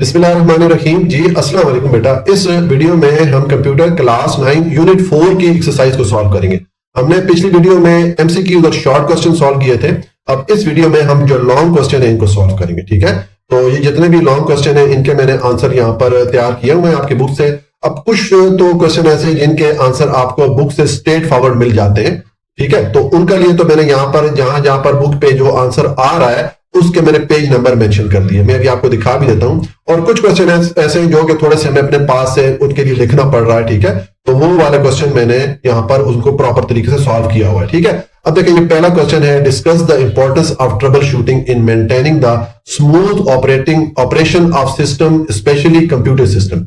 बिस्मिल्लाहिर्रहमानिर्रहीम जी, अस्सलाम वालेकुम बेटा। इस वीडियो में हम कंप्यूटर क्लास 9 यूनिट 4 की एक्सरसाइज को सॉल्व करेंगे। हमने पिछली वीडियो में एमसीक्यू और शॉर्ट क्वेश्चन सॉल्व किए थे। अब इस वीडियो में हम जो लॉन्ग क्वेश्चन है इनको सॉल्व करेंगे, ठीक है। तो ये जितने भी लॉन्ग क्वेश्चन है इनके मैंने आंसर यहाँ पर तैयार किए हुए हैं आपकी बुक से। अब कुछ तो क्वेश्चन ऐसे हैं जिनके आंसर आपको बुक से स्ट्रेट फॉरवर्ड मिल जाते हैं, ठीक है। तो उनका लिए तो मैंने यहाँ पर जहां जहां पर बुक पे जो आंसर आ रहा है उसके मैंने पेज नंबर मेंशन कर दिए। मैं अभी आपको दिखा भी देता हूं। और कुछ क्वेश्चन ऐसे हैं जो कि थोड़े से हमें अपने पास से उनके लिए लिखना पड़ रहा है, ठीक है। तो वो वाला क्वेश्चन मैंने यहाँ पर उनको प्रॉपर तरीके से सॉल्व किया हुआ है, ठीक है। अब देखिए ये पहला क्वेश्चन है, discuss the importance of trouble shooting in maintaining the smooth operation of system, specially computer system.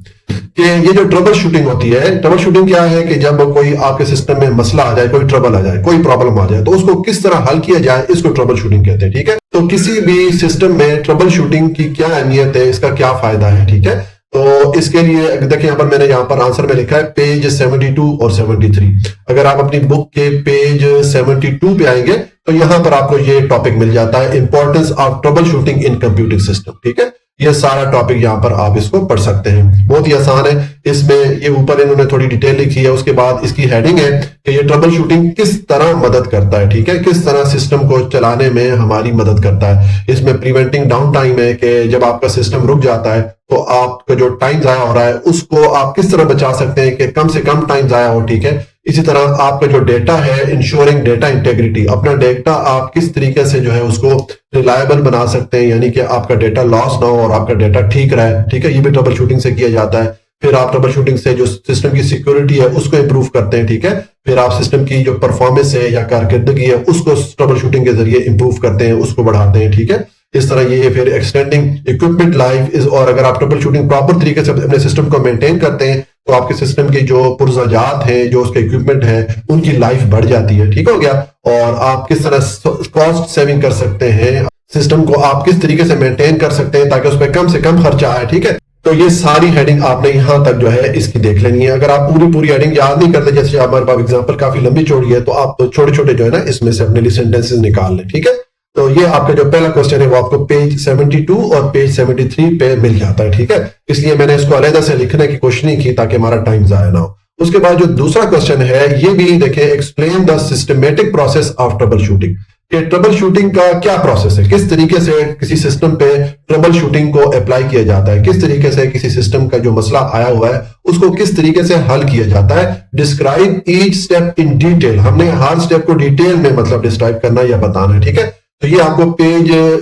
कि ये जो ट्रबल शूटिंग होती है, ट्रबल शूटिंग क्या है कि जब कोई आपके सिस्टम में मसला आ जाए, कोई ट्रबल आ जाए, कोई प्रॉब्लम आ जाए, तो उसको किस तरह हल किया जाए, इसको ट्रबल शूटिंग कहते हैं, ठीक है। तो किसी भी सिस्टम में ट्रबल शूटिंग की क्या अहमियत है, इसका क्या फायदा है, ठीक है। तो इसके लिए देखिए यहाँ पर मैंने यहाँ पर आंसर में लिखा है पेज 72 और 73। अगर आप अपनी बुक के पेज 72 पे आएंगे तो यहाँ पर आपको ये टॉपिक मिल जाता है, importance of trouble shooting in computing system, ठीक है। ये सारा टॉपिक यहाँ पर आप इसको पढ़ सकते हैं, बहुत ही आसान है। इसमें ये ऊपर इन्होंने थोड़ी डिटेल लिखी है, उसके बाद इसकी हेडिंग है कि ये ट्रबल शूटिंग किस तरह मदद करता है, ठीक है, किस तरह सिस्टम को चलाने में हमारी मदद करता है। इसमें प्रिवेंटिंग डाउन टाइम है कि जब आपका सिस्टम रुक जाता है तो आपका जो टाइम जाया हो रहा है उसको आप किस तरह बचा सकते हैं कि कम से कम टाइम जाया हो, ठीक है। इसी तरह आपका जो डेटा है, इंश्योरिंग डेटा इंटेग्रिटी, अपना डेटा आप किस तरीके से जो है उसको रिलायबल बना सकते हैं, यानी कि आपका डेटा लॉस ना हो और आपका डेटा ठीक रहे, ठीक है। ये भी ट्रबल शूटिंग से किया जाता है। फिर आप ट्रबल शूटिंग से जो सिस्टम की सिक्योरिटी है उसको इंप्रूव करते हैं, ठीक है। फिर आप सिस्टम की जो परफॉर्मेंस है या कारकर्दगी है उसको ट्रबल शूटिंग के जरिए इंप्रूव करते हैं, उसको बढ़ाते हैं, ठीक है। इस तरह ये फिर एक्सटेंडिंग इक्विपमेंट लाइफ इज, और अगर आप ट्रबल शूटिंग प्रॉपर तरीके से अपने सिस्टम को मेंटेन करते हैं तो आपके सिस्टम के जो पुर्जाजात हैं, जो उसके इक्विपमेंट है, उनकी लाइफ बढ़ जाती है, ठीक हो गया। और आप किस तरह कॉस्ट सेविंग कर सकते हैं, सिस्टम को आप किस तरीके से मेंटेन कर सकते हैं ताकि उस पर कम से कम खर्चा आए, ठीक है। तो ये सारी हेडिंग आपने यहां तक जो है इसकी देख लेनी है। अगर आप पूरी हेडिंग याद नहीं करते, जैसे हमारे पास एग्जांपल काफी लंबी चौड़ी है, तो आप छोटे छोटे जो है ना इसमें से अपने लिए सेंटेंसेस निकाल लें, ठीक है। तो ये आपका जो पहला क्वेश्चन है वो आपको पेज 72 और पेज 73 पे मिल जाता है, ठीक है। इसलिए मैंने इसको अलग से लिखने की कोशिश नहीं की ताकि हमारा टाइम जाया ना हो। उसके बाद जो दूसरा क्वेश्चन है ये भी देखिए, explain the systematic process of trouble shooting. कि ट्रबल शूटिंग का क्या प्रोसेस है, किस तरीके से किसी सिस्टम पे ट्रबल शूटिंग को अप्लाई किया जाता है, किस तरीके से किसी सिस्टम का जो मसला आया हुआ है उसको किस तरीके से हल किया जाता है। Describe each step in detail, हमने हर स्टेप को डिटेल में मतलब डिस्क्राइब करना या बताना है, ठीक है। तो ये आपको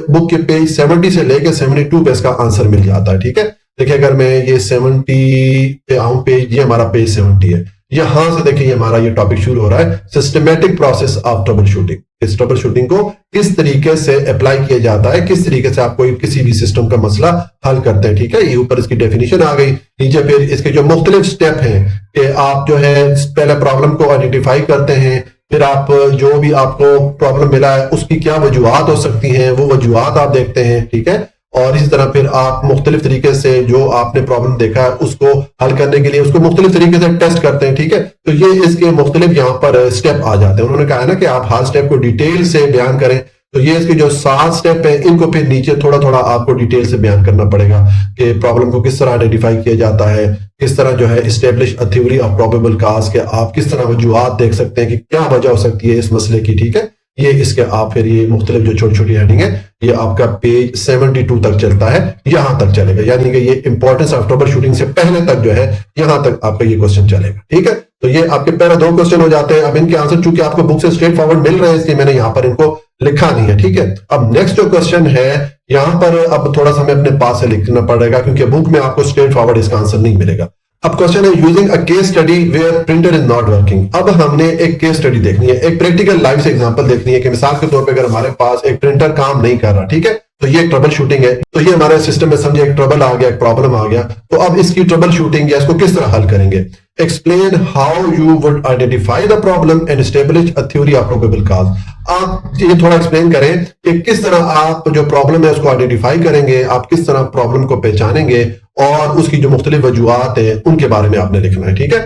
बुक के पेज 70 से लेकर 72 पे इसका आंसर मिल जाता है, ठीक है। देखिए अगर मैं ये 70 पे आऊं, पेज ये हमारा पेज 70 है, यहां से देखिए हमारा ये टॉपिक शुरू हो रहा है, systematic process of trouble shooting. इस ट्रबल शूटिंग को किस तरीके से अप्लाई किया जाता है, किस तरीके से आप कोई किसी भी सिस्टम का मसला हल करते हैं, ठीक है। ये ऊपर इसकी डेफिनेशन आ गई। नीचे फिर इसके जो मुख्तलिफ स्टेप हैं कि आप जो है पहले प्रॉब्लम को आइडेंटिफाई करते हैं, फिर आप जो भी आपको प्रॉब्लम मिला है उसकी क्या वजूहात हो सकती हैं, वो वजूहात आप देखते हैं, ठीक है। और इसी तरह फिर आप मुख्तलिफ तरीके से जो आपने प्रॉब्लम देखा है उसको हल करने के लिए उसको मुख्तलिफ तरीके से टेस्ट करते हैं, ठीक है। तो ये इसके मुख्तलिफ यहाँ पर स्टेप आ जाते हैं। उन्होंने कहा है ना कि आप हर स्टेप को डिटेल से बयान करें, तो ये इसके जो 7 स्टेप है इनको फिर नीचे थोड़ा थोड़ा आपको डिटेल से बयान करना पड़ेगा कि प्रॉब्लम को किस तरह आइडेंटिफाई किया जाता है, किस तरह जो है establish a theory of probable cause, के आप किस तरह वजूहात देख सकते हैं कि क्या वजह हो सकती है इस मसले की, ठीक है। ये इसके आप फिर ये मुख्तलिफ जो छोटी छोटी हेडिंग है ये आपका पेज 72 तक चलता है, यहां तक चलेगा, यानी कि ये इंपॉर्टेंस ऑफ ट्रबल शूटिंग से पहले तक जो है यहां तक आपका ये क्वेश्चन चलेगा, ठीक है। तो ये आपके पहले 2 क्वेश्चन हो जाते हैं। अब इनके आंसर चूंकि आपको बुक से स्ट्रेट फॉरवर्ड मिल रहे हैं इसलिए मैंने यहां पर इनको लिखा नहीं है, ठीक है। अब नेक्स्ट जो क्वेश्चन है यहां पर अब थोड़ा सा हमें अपने पास से लिखना पड़ेगा क्योंकि बुक में आपको स्ट्रेट फॉरवर्ड इसका आंसर नहीं मिलेगा। अब क्वेश्चन है using a case study where printer is not working. अब हमने एक केस स्टडी देखनी है, एक प्रैक्टिकल लाइफ से एग्जांपल देखनी है कि मिसाल के तौर पे अगर हमारे पास एक प्रिंटर काम नहीं कर रहा, ठीक है, तो ये ट्रबल शूटिंग है। तो ये हमारे सिस्टम में समझे एक ट्रबल आ गया, एक प्रॉब्लम आ गया, तो अब इसकी ट्रबल शूटिंग या इसको किस तरह हल करेंगे। Explain how you would identify the problem and establish a theory of probable cause. आप ये थोड़ा एक्सप्लेन करें कि किस तरह आप जो प्रॉब्लम है उसको आइडेंटिफाई करेंगे, आप किस तरह प्रॉब्लम को पहचानेंगे और उसकी जो मुख्तलिफ वजूहात है उनके बारे में आपने लिखना है, ठीक है।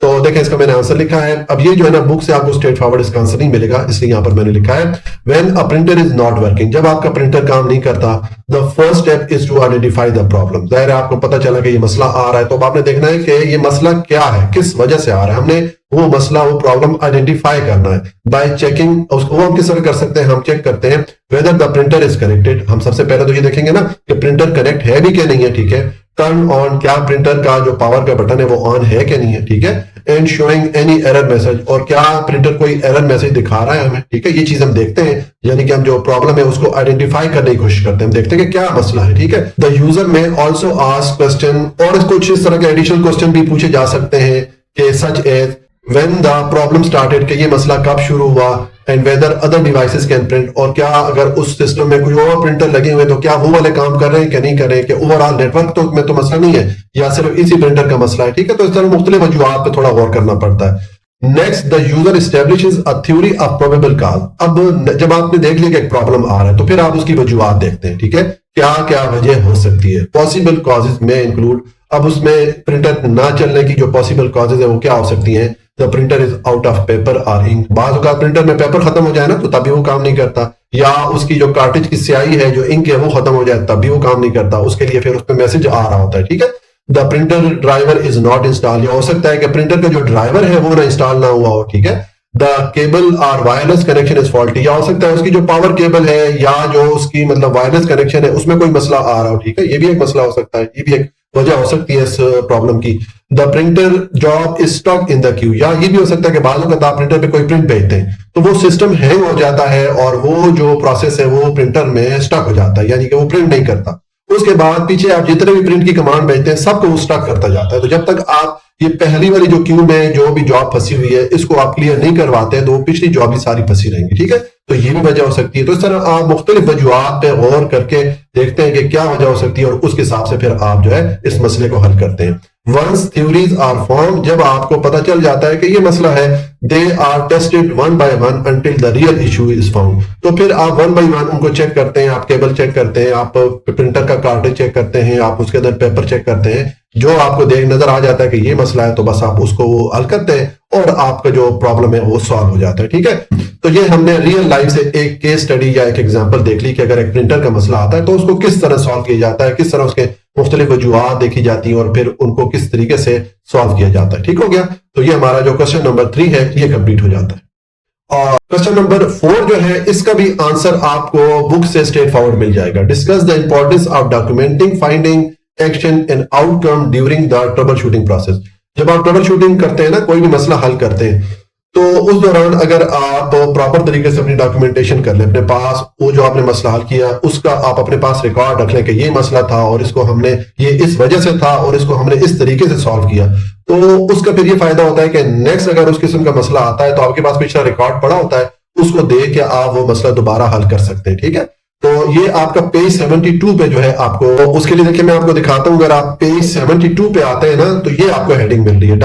तो देखें इसका मैंने आंसर लिखा है। अब ये जो है ना बुक से आपको स्ट्रेट फॉरवर्ड इसका आंसर नहीं मिलेगा, इसलिए यहां पर मैंने लिखा है when a printer is not working, जब आपका प्रिंटर काम नहीं करता, the first step is to identify the problem. जाहिर है आपको पता चला कि ये मसला आ रहा है, तो अब आपने देखना है कि ये मसला क्या है, किस वजह से आ रहा है। हमने वो मसला, वो प्रॉब्लम आइडेंटिफाई करना है बाय चेकिंग। उसको हम किस तरह कर सकते हैं, हम चेक करते हैं whether the printer is connected. हम सबसे पहले तो ये देखेंगे ना कि प्रिंटर कनेक्ट है भी क्या नहीं है, ठीक है। टर्न ऑन, क्या प्रिंटर का जो पावर का बटन है वो ऑन है क्या नहीं है, ठीक है। And showing any error message, और क्या प्रिंटर कोई एरर मैसेज दिखा रहा है हमें, ठीक है। ये चीज हम देखते हैं, यानी कि हम जो प्रॉब्लम है उसको आइडेंटिफाई करने की कोशिश करते हैं, हम देखते हैं कि क्या मसला है, ठीक है। द यूजर में ऑल्सो आस्क क्वेश्चन, और कुछ इस तरह के एडिशनल क्वेश्चन भी पूछे जा सकते हैं कि such as when the problem started, कि ये मसला कब शुरू हुआ, and whether other devices can print, और क्या अगर उस सिस्टम में कोई और प्रिंटर लगे हुए तो क्या वो वाले काम कर रहे हैं क्या नहीं कर रहे हैं, कि ओवरऑल नेटवर्क तो में तो मसला नहीं है या सिर्फ इसी प्रिंटर का मसला है, ठीक है। तो इस तरह मुख्तलिफ वजूहात पे थोड़ा गौर करना पड़ता है। Next, the user establishes a theory of probable cause. अब जब आपने देख लिया कि एक प्रॉब्लम आ रहा है तो फिर आप उसकी वजूहात देखते हैं, ठीक है। क्या क्या वजह हो सकती है, पॉसिबल कॉजेज में इंक्लूड, अब उसमें प्रिंटर ना चलने की जो पॉसिबल कॉजेज है वो क्या हो सकती हैं। The printer is out of paper और इंक, बाज़ औक़ात प्रिंटर में पेपर खत्म हो जाए ना तो तभी वो काम नहीं करता, या उसकी जो कार्ट्रिज की स्याही है, जो इंक है, वो खत्म हो जाए तब भी वो काम नहीं करता, उसके लिए फिर उसमें मैसेज आ रहा होता है, ठीक है। The printer driver is not install, या हो सकता है कि प्रिंटर का जो ड्राइवर है वो ना इंस्टॉल ना हुआ हो, ठीक है। द केबल और वायरलेस कनेक्शन इज फॉल्टी, या हो सकता है उसकी जो पावर केबल है या जो उसकी मतलब वायरलेस कनेक्शन है उसमें कोई मसला आ रहा हो, ठीक है। ये भी एक मसला हो सकता है, ये भी एक वजह हो सकती है इस प्रॉब्लम की। The printer job is stuck in the queue, या ये भी हो सकता है कि बाज़ औक़ात आप प्रिंटर पे कोई प्रिंट भेजते हैं तो वो सिस्टम हैंग हो जाता है और वो जो प्रोसेस है वो प्रिंटर में स्टक हो जाता है, यानी कि वो प्रिंट नहीं करता। उसके बाद पीछे आप जितने भी प्रिंट की कमांड भेजते हैं सबको वो स्टक करता जाता है। तो जब तक आप ये पहली वाली जो क्यू में जो भी जॉब फंसी हुई है इसको आप क्लियर नहीं करवाते हैं तो वो पिछली जॉब भी सारी फंसी रहेंगी, ठीक है। तो ये भी वजह हो सकती है। तो इस तरह आप मुख्तलिफ वजूहात पे गौर करके देखते हैं कि क्या वजह हो सकती है और उसके हिसाब से फिर आप जो है इस मसले को हल करते हैं। वंस थ्योरीज आर फॉर्म, जब आपको पता चल जाता है कि ये मसला है, they are tested one by one until the real issue is found, तो फिर आप वन बाय वन उनको चेक करते हैं, आप केबल चेक करते हैं, आप प्रिंटर का कार्ट्रिज चेक करते हैं, आप उसके अंदर पेपर चेक करते हैं, जो आपको देख नजर आ जाता है कि ये मसला है तो बस आप उसको हल करते हैं और आपका जो प्रॉब्लम है वो सॉल्व हो जाता है, ठीक है। तो ये हमने रियल लाइफ से एक केस स्टडी या एक एग्जांपल देख ली कि अगर एक प्रिंटर का मसला आता है तो उसको किस तरह सॉल्व किया जाता है, किस तरह उसके मुख्तलिफ वजूहात देखी जाती हैं और फिर उनको किस तरीके से सॉल्व किया जाता है, ठीक हो गया। तो ये हमारा जो क्वेश्चन नंबर 3 है ये कंप्लीट हो जाता है। और क्वेश्चन नंबर 4 जो है इसका भी आंसर आपको बुक से स्ट्रेट फॉरवर्ड मिल जाएगा। Discuss the importance of documenting finding action and outcome during the trouble shooting process. जब आप ट्रबल शूटिंग करते हैं ना, कोई भी मसला हल करते हैं, तो उस दौरान अगर आप प्रॉपर तरीके से अपनी डॉक्यूमेंटेशन कर लें अपने पास, वो जो आपने मसला हल किया उसका आप अपने पास रिकॉर्ड रख लें कि ये मसला था और इसको हमने ये इस वजह से था और इसको हमने इस तरीके से सॉल्व किया, तो उसका फिर ये फायदा होता है कि नेक्स्ट अगर उस किस्म का मसला आता है तो आपके पास पिछला रिकॉर्ड पड़ा होता है, उसको देख के आप वो मसला दोबारा हल कर सकते हैं, ठीक है। तो ये आपका पेज 72 पे जो है आपको, उसके लिए देखिए मैं आपको दिखाता हूं। अगर आप पेज 72 पे आते हैं ना तो ये आपको हेडिंग मिल रही है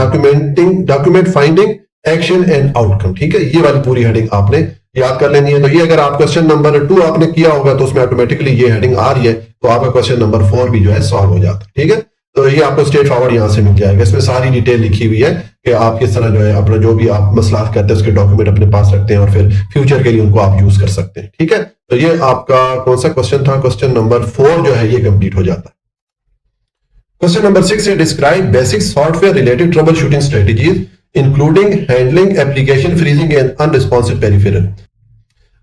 document finding action and outcome, ठीक है। ये वाली पूरी हेडिंग आपने याद कर लेनी है। तो ये अगर आप क्वेश्चन नंबर 2 आपने किया होगा तो उसमें ऑटोमेटिकली ये हेडिंग आ रही है, तो आपका क्वेश्चन नंबर 4 भी जो है सॉल्व हो जाता है, ठीक है। तो ये आपको स्ट्रेट फॉरवर्ड यहां से मिल जाएगा। इसमें सारी डिटेल लिखी हुई है कि आप किस तरह जो है अपना जो भी आप मसला करते हैं उसके डॉक्यूमेंट अपने पास रखते हैं और फिर फ्यूचर के लिए उनको आप यूज कर सकते हैं, ठीक है। तो ये आपका कौन सा क्वेश्चन था, क्वेश्चन नंबर 4 जो है ये कंप्लीट हो जाता है। क्वेश्चन नंबर 6 है describe basic software related trouble shooting strategies including handling application freezing and unresponsive peripheral.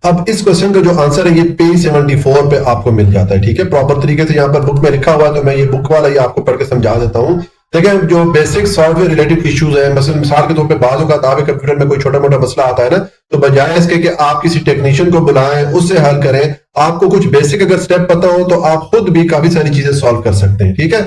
अब इस क्वेश्चन का जो आंसर है ये पेज 74 पे आपको मिल जाता है, ठीक है। प्रॉपर तरीके से यहाँ पर बुक में लिखा हुआ है तो मैं ये बुक वाला ये आपको पढ़ के समझा देता हूँ। देखिए जो बेसिक सॉफ्टवेयर रिलेटेड इश्यूज है, मिसाल के तौर पे बाज़ औक़ात आपके कंप्यूटर में कोई छोटा मोटा मसला आता है ना, तो बजाय इसके कि आप किसी टेक्नीशियन को बुलाएं उससे हल करें, आपको कुछ बेसिक अगर स्टेप पता हो तो आप खुद भी काफी सारी चीजें सॉल्व कर सकते हैं, ठीक है।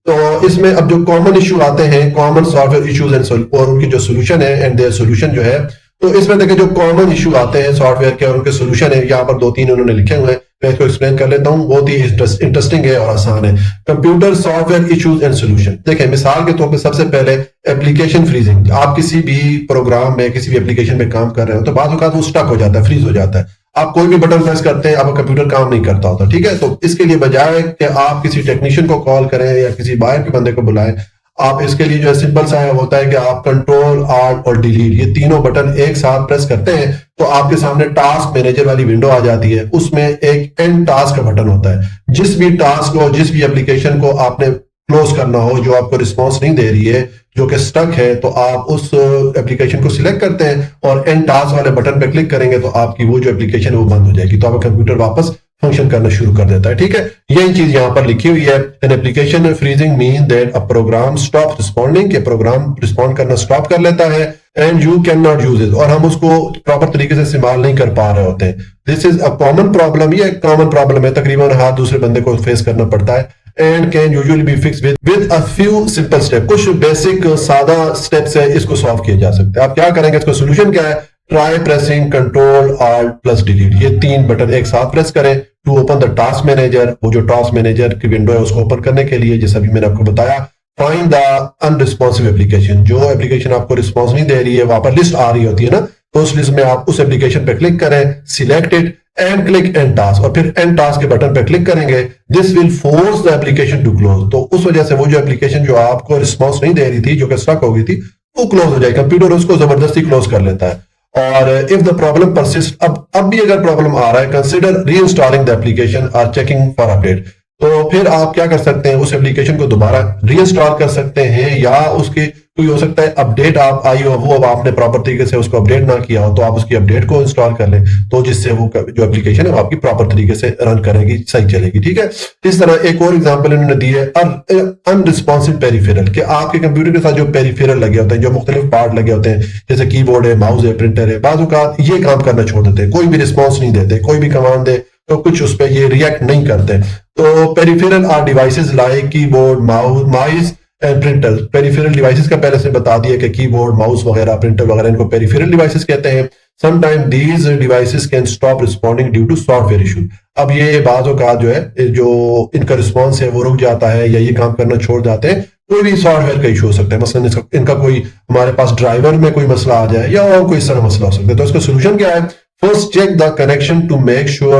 तो इसमें अब जो कॉमन इशू आते हैं, कॉमन सॉफ्टवेयर इश्यूज और उनकी जो सोल्यूशन है एंड देयर सोल्यूशन जो है, तो इसमें देखिए जो कॉमन इशू आते हैं सॉफ्टवेयर के और उनके सोल्यूशन है, यहाँ पर 2-3 उन्होंने लिखे हुए हैं, मैं इसको एक्सप्लेन कर लेता हूँ। बहुत ही इंटरेस्टिंग है और आसान है। Computer software issues and solution. देखिए मिसाल के तौर पे सबसे पहले एप्लीकेशन फ्रीजिंग। आप किसी भी प्रोग्राम में किसी भी एप्लीकेशन में काम कर रहे हो तो बाद में वो स्टक हो जाता है, फ्रीज हो जाता है। आप कोई भी बटन प्रेस करते हैं आपका कंप्यूटर काम नहीं करता होता, ठीक है। तो इसके लिए बजाय कि आप किसी टेक्नीशियन को कॉल करें या किसी बाहर के बंदे को बुलाएं, आप इसके लिए जो है सिंपल सा है होता है कि आप कंट्रोल आल्ट और डिलीट ये तीनों बटन एक साथ प्रेस करते हैं तो आपके सामने टास्क मैनेजर वाली विंडो आ जाती है। उसमें एक एंड टास्क का बटन होता है। जिस भी टास्क को, जिस भी एप्लीकेशन को आपने क्लोज करना हो, जो आपको रिस्पॉन्स नहीं दे रही है, जो कि स्टक है, तो आप उस एप्लीकेशन को सिलेक्ट करते हैं और एंड टास्क वाले बटन पे क्लिक करेंगे तो आपकी वो जो एप्लीकेशन है वो बंद हो जाएगी, तो आपका कंप्यूटर वापस फंक्शन करना शुरू कर देता है। ठीक है, यही चीज यहां पर लिखी हुई है। An application freezing mean that a program stop responding, के प्रोग्राम रिस्पॉन्ड करना स्टॉप कर लेता है and you can not use it, और हम उसको प्रॉपर तरीके से इस्तेमाल नहीं कर पा रहे होते हैं। This is a common problem, ये एक कॉमन प्रॉब्लम है, तकरीबन हर दूसरे बंदे को फेस करना पड़ता है। And can usually B fix with a few simple step, कुछ बेसिक सादा स्टेप्स है, इसको सॉल्व किया जा सकता है। आप क्या करेंगे, इसका सोल्यूशन क्या है? Try pressing control alt plus delete, ये तीन बटन एक साथ प्रेस करें to open the task manager. वो जो टास्क मैनेजर की विंडो है उसको ओपन करने के लिए, जैसा भी मैंने आपको बताया, फाइंड द अनरिस्पॉन्सिव एप्लीकेशन, जो एप्लीकेशन आपको रिस्पॉन्स नहीं दे रही है, वहां पर लिस्ट आ रही होती है ना, तो उस लिस्ट में आप उस एप्लीकेशन पे क्लिक करें, select it and click end task, और फिर एंड टास्क के बटन पे क्लिक करेंगे। This will force the application to close, तो उस वजह से वो जो एप्लीकेशन जो आपको रिस्पॉन्स नहीं दे रही थी, जो कि स्टक हो गई थी, वो क्लोज हो जाए, कंप्यूटर उसको जबरदस्ती क्लोज कर लेता है। और इफ द प्रॉब्लम परसिस्ट, अब भी अगर प्रॉब्लम आ रहा है, कंसिडर रीइंस्टॉलिंग द एप्लीकेशन और चेकिंग फॉर अपडेट, तो फिर आप क्या कर सकते हैं, उस एप्लीकेशन को दोबारा रीइंस्टॉल कर सकते हैं, या उसकी कोई हो सकता है अपडेट आप आई हो, वो अब आपने प्रॉपर तरीके से उसको अपडेट ना किया हो, तो आप उसकी अपडेट को इंस्टॉल कर लें, तो जिससे वो जो एप्लीकेशन है वो आपकी प्रॉपर तरीके से रन करेगी, सही चलेगी। ठीक है, इस तरह एक और एग्जांपल इन्होंने दी है, अनरिस्पॉन्सिव पेरिफेरल, कि आपके कंप्यूटर के साथ जो पेरिफेरल लगे होते हैं, जो मुख्तलिफ पार्ट लगे होते हैं, जैसे कीबोर्ड है, माउस है, प्रिंटर है, बाजू का ये काम करना छोड़ देते हैं, कोई भी रिस्पॉन्स नहीं देते, कोई भी कमांड दे तो कुछ उस पर ये रिएक्ट नहीं करते। तो peripheral are devices like keyboard, mouse and printer. Peripheral devices का पहले से बता दिया कि कीबोर्ड, माउस वगैरह, प्रिंटर वगैरह, इनको पेरिफेरल डिवाइसेस कहते हैं। Sometime these devices can stop responding due to software issue, अब ये बाजों का जो है, जो इनका रिस्पॉन्स है वो रुक जाता है या ये काम करना छोड़ जाते हैं, कोई भी सॉफ्टवेयर का इशू हो सकता है, मसलन इनका कोई हमारे पास ड्राइवर में कोई मसला आ जाए या और कोई इस तरह मसला हो सकता है। तो इसका सोल्यूशन क्या है? First check the connection to make sure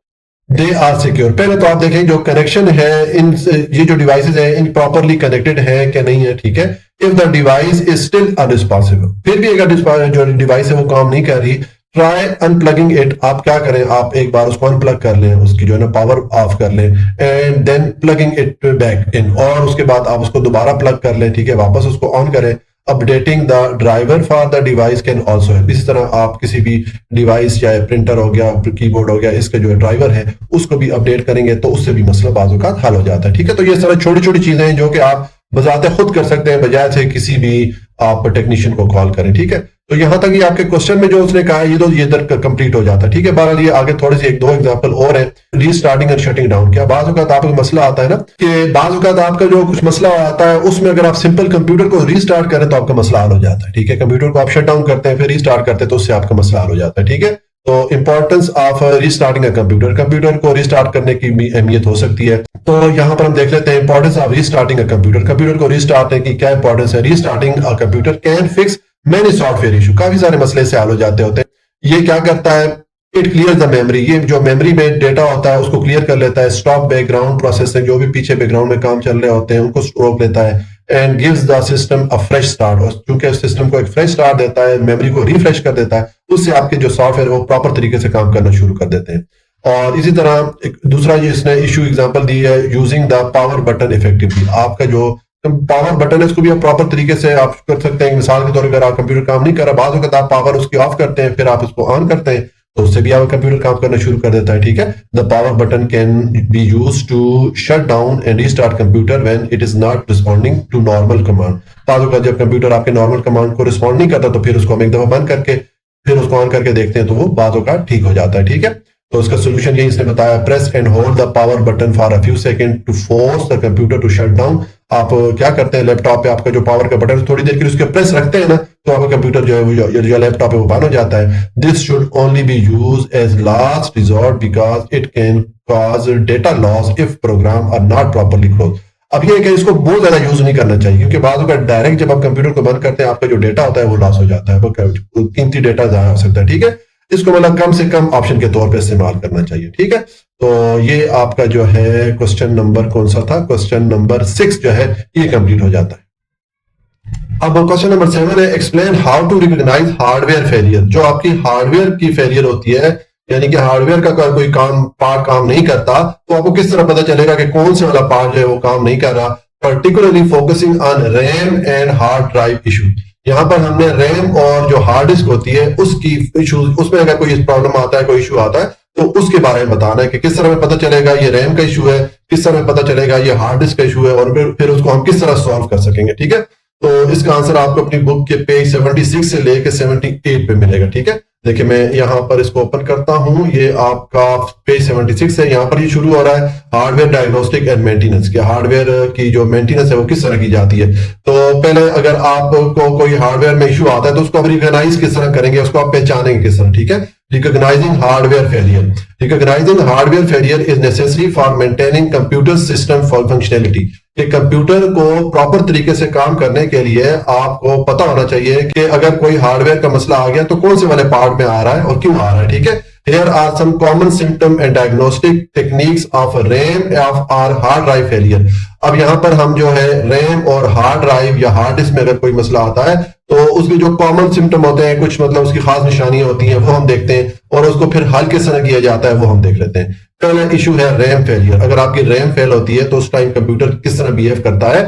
they are secure. पहले तो आप देखें जो कनेक्शन है, इन ये जो डिवाइसेस है इन प्रॉपरली कनेक्टेड है कि नहीं है। ठीक है, if the device is still unresponsive, फिर भी अगर जो डिवाइस है वो काम नहीं कर रही, ट्राई अनप्लगिंग इट। आप क्या करें, आप एक बार उसको अनप्लग कर लें, उसकी जो है ना पावर ऑफ कर लें, and then plugging it back in, और उसके बाद आप उसको दोबारा प्लग कर लें। ठीक है, वापस उसको ऑन करें। Updating the driver for the device can also help. इसी तरह आप किसी भी डिवाइस, चाहे प्रिंटर हो गया, कीबोर्ड हो गया, इसका जो ड्राइवर है उसको भी अपडेट करेंगे तो उससे भी मसला बाजू का हल हो जाता है। ठीक है, तो ये सारा छोटी छोटी चीजें हैं जो कि आप बजाते खुद कर सकते हैं, बजाय से किसी भी आप टेक्नीशियन को कॉल करें। ठीक है, तो यहां तक ये आपके क्वेश्चन में जो उसने कहा है, ये इधर कंप्लीट हो जाता है। ठीक है, बहरहाल ये आगे थोड़ी सी एक दो एग्जांपल और है। रीस्टार्टिंग एंड शटिंग डाउन, क्या बाज़ औक़ात आपको मसला आता है ना, कि बाज़ औक़ात आपका जो कुछ मसला आता है उसमें अगर आप सिंपल कंप्यूटर को रीस्टार्ट करें तो आपका मसला हल हो जाता है। ठीक है, कंप्यूटर को आप शट डाउन करते हैं फिर रीस्टार्ट करते हैं तो उससे आपका मसला हल हो जाता है। ठीक है, तो importance of restarting a computer, computer को रीस्टार्ट करने की भी अहमियत हो सकती है। तो यहां पर हम देख लेते हैं importance of restarting a computer, computer को रीस्टार्ट करने की क्या इंपॉर्टेंस है। Restarting a computer can fix many software issue, काफी सारे मसले से हल हो जाते होते हैं। ये क्या करता है, इट क्लियर द मेमोरी, ये जो मेमोरी में डेटा होता है उसको क्लियर कर लेता है। स्टॉप बैकग्राउंड प्रोसेसिंग, जो भी पीछे बैकग्राउंड में काम चल रहे होते हैं उनको रोक लेता है। And gives the system a fresh start, और चूंकि सिस्टम को एक फ्रेश स्टार्ट देता है, मेमोरी को रिफ्रेश कर देता है, उससे आपके जो सॉफ्टवेयर वो प्रॉपर तरीके से काम करना शुरू कर देते हैं। और इसी तरह एक दूसरा ये इसने इशू एग्जांपल दी है, using the power button effectively, आपका जो पावर बटन है इसको भी आप प्रॉपर तरीके से आप कर सकते हैं। मिसाल के तौर पर अगर आप कंप्यूटर काम नहीं कर रहा, बाद वक्त आप पावर उसकी ऑफ करते हैं फिर आप इसको ऑन करते हैं तो उससे भी आपका कंप्यूटर काम करना शुरू कर देता है। ठीक है, the power button can be used to shut down and restart computer when it is not responding to normal command. बाद वक्त जब कंप्यूटर आपके नॉर्मल कमांड को रिस्पॉन्ड नहीं करता तो फिर उसको हम एक दफा बंद करके फिर उसको ऑन करके देखते हैं तो वो बाद वक्त ठीक हो जाता है। ठीक है, तो उसका सोल्यूशन यही इसने बताया, press and hold the power button for a few second to force the computer to shut down. आप क्या करते हैं, लैपटॉप पे आपका जो पावर का बटन थोड़ी देर के लिए उसके प्रेस रखते हैं ना तो आपका कंप्यूटर जो है जो लैपटॉप है वो बंद हो जाता है। This should only be used as last resort because it can cause data loss if program are not properly close. अब ये कि इसको बहुत ज्यादा यूज नहीं करना चाहिए क्योंकि बाद में डायरेक्ट जब आप कंप्यूटर को बंद करते हैं आपका जो डेटा होता है वो लॉस हो जाता है, वो कीमती डेटा जाया हो सकता है। ठीक है, इसको मतलब कम से कम ऑप्शन के तौर पे इस्तेमाल करना चाहिए। ठीक है, तो ये आपका जो है क्वेश्चन नंबर कौन सा था, क्वेश्चन नंबर 6 जो है ये कंप्लीट हो जाता है। अब क्वेश्चन नंबर 7 है, explain how to recognise hardware failure. जो आपकी हार्डवेयर की फेलियर होती है, यानी कि हार्डवेयर का कोई पार्ट काम नहीं करता, तो आपको किस तरह पता चलेगा कि कौन से वाला पार्ट जो है वो काम नहीं कर रहा। Particularly focusing on RAM and hard drive issue. यहाँ पर हमने रैम और जो हार्ड डिस्क होती है उसकी इशू, उसमें अगर कोई प्रॉब्लम आता है, कोई इशू आता है, तो उसके बारे में बताना है कि किस तरह में पता चलेगा ये रैम का इशू है, किस तरह में पता चलेगा ये हार्ड डिस्क का इशू है, और फिर उसको हम किस तरह सॉल्व कर सकेंगे। ठीक है, तो इसका आंसर आपको अपनी बुक के पेज 76 से लेके 78 पे मिलेगा। ठीक है, देखिए मैं यहाँ पर इसको ओपन करता हूं, ये आपका पेज 76 है। यहाँ पर ये शुरू हो रहा है हार्डवेयर डायग्नोस्टिक एंड मेंटेनेंस के, हार्डवेयर की जो मेंटेनेंस है वो किस तरह की जाती है। तो पहले अगर आपको कोई हार्डवेयर में इशू आता है तो उसको आप रिकॉग्नाइज किस तरह करेंगे, उसको आप पहचानेंगे किस तरह। ठीक है, recognising hardware failure. Recognising hardware failure is necessary for maintaining computer system for functionality. कि कंप्यूटर को प्रॉपर तरीके से काम करने के लिए आपको पता होना चाहिए कि अगर कोई हार्डवेयर का मसला आ गया तो कौन से वाले पार्ट में आ रहा है और क्यों आ रहा है। ठीक है, here are some common symptom and diagnostic techniques of RAM or hard drive failure। अब यहाँ पर हम जो है रैम और हार्ड ड्राइव या हार्ड डिस्क में अगर कोई मसला आता है तो उसके जो कॉमन सिम्टम होते हैं, कुछ मतलब उसकी खास निशानियां होती हैं, वो हम देखते हैं, और उसको फिर हल किस तरह किया जाता है वो हम देख लेते हैं। पहला इशू है रैम फेलियर। अगर आपकी रैम फेल होती है तो उस टाइम कंप्यूटर किस तरह बिहेव करता है।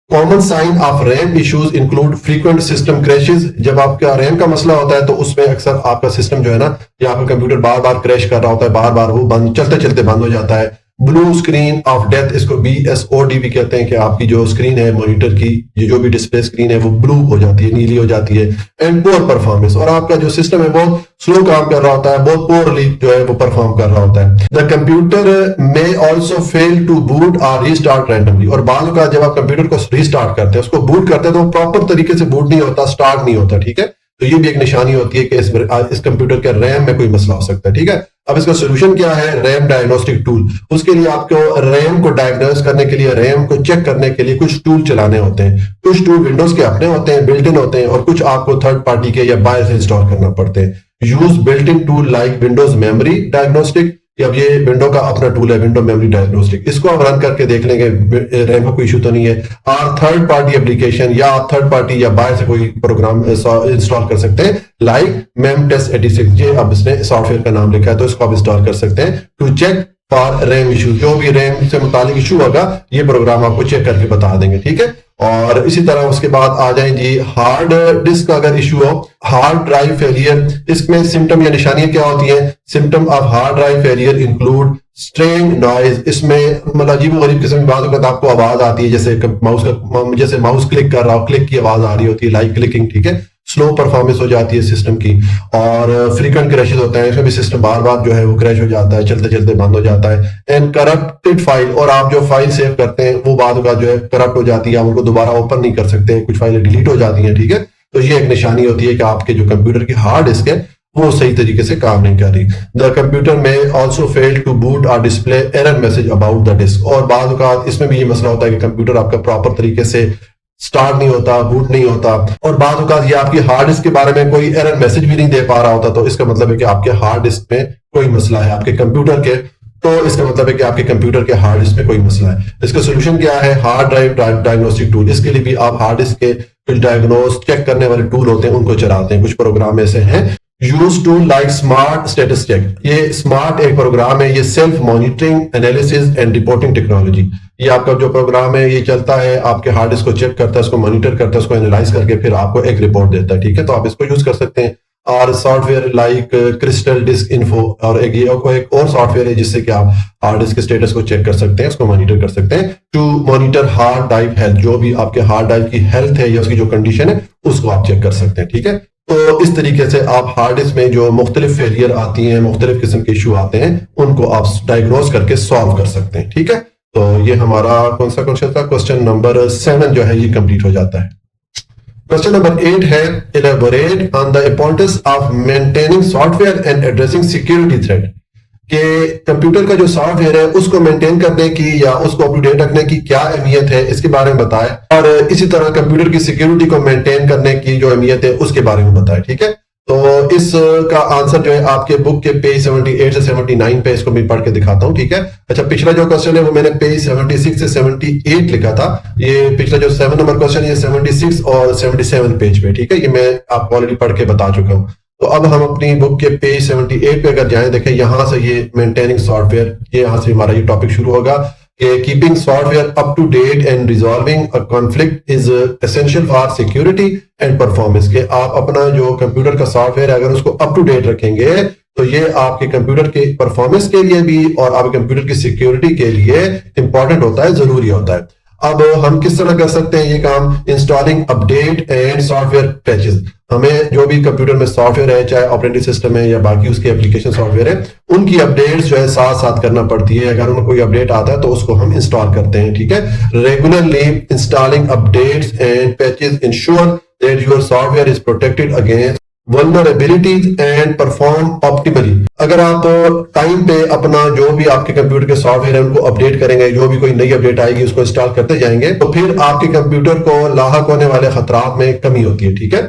Common sign of RAM issues include frequent system crashes. जब आपका रैम का मसला होता है तो उसमें अक्सर आपका सिस्टम जो है ना, या आपका कंप्यूटर बार बार क्रैश कर रहा होता है, बार बार वो बंद, चलते चलते बंद हो जाता है। ब्लू स्क्रीन ऑफ डेथ, इसको BSOD भी कहते हैं, कि आपकी जो स्क्रीन है मॉनिटर की, ये जो भी डिस्प्ले स्क्रीन है वो ब्लू हो जाती है, नीली हो जाती है। एंड पोअर परफॉर्मेंस, और आपका जो सिस्टम है बहुत स्लो काम कर रहा होता है, बहुत पोअरली जो है वो परफॉर्म कर रहा होता है। The computer may also fail to boot और रीस्टार्ट रैंडमली। और बाद का जब आप कंप्यूटर को रीस्टार्ट करते हैं, उसको बूट करते हैं, तो प्रॉपर तरीके से बूट नहीं होता, स्टार्ट नहीं होता। ठीक है, तो ये भी एक निशानी होती है कि इस कंप्यूटर के रैम में कोई मसला हो सकता है। ठीक है, अब इसका सोल्यूशन क्या है, रैम डायग्नोस्टिक टूल। उसके लिए आपको रैम को डायग्नोस करने के लिए, रैम को चेक करने के लिए कुछ टूल चलाने होते हैं। कुछ टूल विंडोज के अपने होते हैं, बिल्ट इन होते हैं, और कुछ आपको थर्ड पार्टी के या बाहर से इंस्टॉल करना पड़ते हैं। Use built in tool like Windows memory diagnostic. अब ये विंडो का अपना टूल है, विंडो मेमोरी डायग्नोस्टिक। इसको आप रन करके देख लेंगे रैम का कोई इशू तो नहीं है। और थर्ड पार्टी एप्लीकेशन या थर्ड पार्टी या बाहर से कोई प्रोग्राम इंस्टॉल कर सकते हैं, लाइक MEMTest86। ये अब इसने सॉफ्टवेयर का नाम लिखा है, तो इसको आप इंस्टॉल कर सकते हैं to check for RAM issue. जो भी रैम से मुतालिक इशू होगा ये प्रोग्राम आपको चेक करके बता देंगे। ठीक है, और इसी तरह उसके बाद आ जाए जी हार्ड डिस्क का अगर इशू हो, हार्ड ड्राइव फेलियर। इसमें सिम्टम या निशानियां क्या होती हैं। Symptom of hard drive failure include strange noise. इसमें मतलब अजीब गरीब किस्म की बात होकर आपको आवाज आती है, जैसे माउस क्लिक कर रहा हो, क्लिक की आवाज आ रही होती है, लाइक क्लिकिंग। ठीक है, स्लो परफॉर्मेंस हो जाती है सिस्टम की, और फ्रीक्वेंट क्रैशेस होते हैं, इसमें भी सिस्टम बार बार जो है वो क्रैश हो जाता है, चलते चलते बंद हो जाता है। एंड करप्टेड फाइल, और आप जो फाइल सेव करते हैं वो बाद का जो है करप्ट हो जाती है, आप उनको दोबारा ओपन नहीं कर सकते, कुछ फाइलें डिलीट हो जाती हैं। ठीक है, तो ये एक निशानी होती है कि आपके जो कंप्यूटर की हार्ड डिस्क है वो सही तरीके से काम नहीं कर रही। The computer may also fail to boot or display error message about the disk. और बाद का इसमें भी ये मसला होता है कि कंप्यूटर आपका प्रॉपर तरीके से स्टार्ट नहीं होता, बूट नहीं होता, और बाद ये आपकी हार्ड डिस्क के बारे में कोई एरर मैसेज भी नहीं दे पा रहा होता। तो इसका मतलब है कि आपके हार्ड डिस्क में कोई मसला है, आपके कंप्यूटर के, तो इसका मतलब है कि आपके कंप्यूटर के हार्ड डिस्क में कोई मसला है। इसका सोल्यूशन क्या है, हार्ड ड्राइव डायग्नोस्टिक टूल। इसके लिए भी आप हार्ड डिस्क के कुछ डायग्नोस चेक करने वाले टूल होते हैं, उनको चलाते हैं। कुछ प्रोग्राम ऐसे हैं, use tool like smart status check. ये स्मार्ट एक प्रोग्राम है, ये self monitoring analysis and reporting technology. ये आपका जो प्रोग्राम है ये चलता है, आपके हार्ड डिस्क को चेक करता है, उसको मॉनिटर करता है, उसको एनालाइज करके फिर आपको एक रिपोर्ट देता है। ठीक है, तो आप इसको यूज कर सकते हैं। और software like Crystal Disk Info, और एक और सॉफ्टवेयर है जिससे कि आप हार्ड डिस्क के स्टेटस को चेक कर सकते हैं, उसको मॉनिटर कर सकते हैं। To monitor hard drive health, जो भी आपके हार्ड ड्राइव की हेल्थ है या उसकी जो कंडीशन है उसको आप चेक कर सकते हैं। ठीक है, तो इस तरीके से आप हार्ड डिस्क में जो मुख्तलिफ फेलियर आती हैं, मुख्तलिफ किस्म के इशू आते हैं, उनको आप डायग्नोज करके सॉल्व कर सकते हैं। ठीक है, तो ये हमारा कौन सा क्वेश्चन था, क्वेश्चन नंबर 7 जो है ये कंप्लीट हो जाता है। क्वेश्चन नंबर 8 है, elaborate on the importance of maintaining software and addressing security threat. कि कंप्यूटर का जो सॉफ्टवेयर है उसको मेंटेन करने की या उसको अप टू डेट रखने की क्या अहमियत है, इसके बारे में बताएं, और इसी तरह कंप्यूटर की सिक्योरिटी को मेंटेन करने की जो अहमियत है उसके बारे में बताएं। ठीक है, तो इस का आंसर जो है आपके बुक के पेज 78 से 79 पे, इसको मैं पढ़ के दिखाता हूं, ठीक है। अच्छा, पिछला जो क्वेश्चन है वो मैंने पेज 76 से 78 लिखा था। ये पिछला जो 7 नंबर क्वेश्चन है 76 और 77 पेज पे, ठीक है। ये मैं आपको ऑलरेडी पढ़ के बता चुका हूँ। तो अब हम अपनी बुक के पेज 78 पे अगर जाएं, देखें यहां से ये मेंटेनिंग सॉफ्टवेयर, ये यहां से हमारा ये टॉपिक शुरू होगा कि keeping software up to date and resolving a conflict is essential for security and performance. के आप अपना जो कंप्यूटर का सॉफ्टवेयर है अगर उसको अप टू डेट रखेंगे तो ये आपके कंप्यूटर के परफॉर्मेंस के लिए भी और आपके कंप्यूटर की सिक्योरिटी के लिए इंपॉर्टेंट होता है, जरूरी होता है। अब हम किस तरह कर सकते हैं ये काम? Installing update and software patches. हमें जो भी कंप्यूटर में सॉफ्टवेयर है, चाहे ऑपरेटिंग सिस्टम है या बाकी उसके एप्लीकेशन सॉफ्टवेयर है, उनकी अपडेट्स जो है साथ साथ करना पड़ती है। अगर उनको कोई अपडेट आता है तो उसको हम इंस्टॉल करते हैं, ठीक है। Regularly installing updates and patches ensure that your software is protected against vulnerabilities and perform optimally। अगर आप टाइम पे अपना जो भी आपके कंप्यूटर के सॉफ्टवेयर है उनको अपडेट करेंगे, जो भी कोई नई अपडेट आएगी उसको इंस्टॉल करते जाएंगे, तो फिर आपके कंप्यूटर को लाहक होने वाले खतरात में कमी होती है, ठीक है।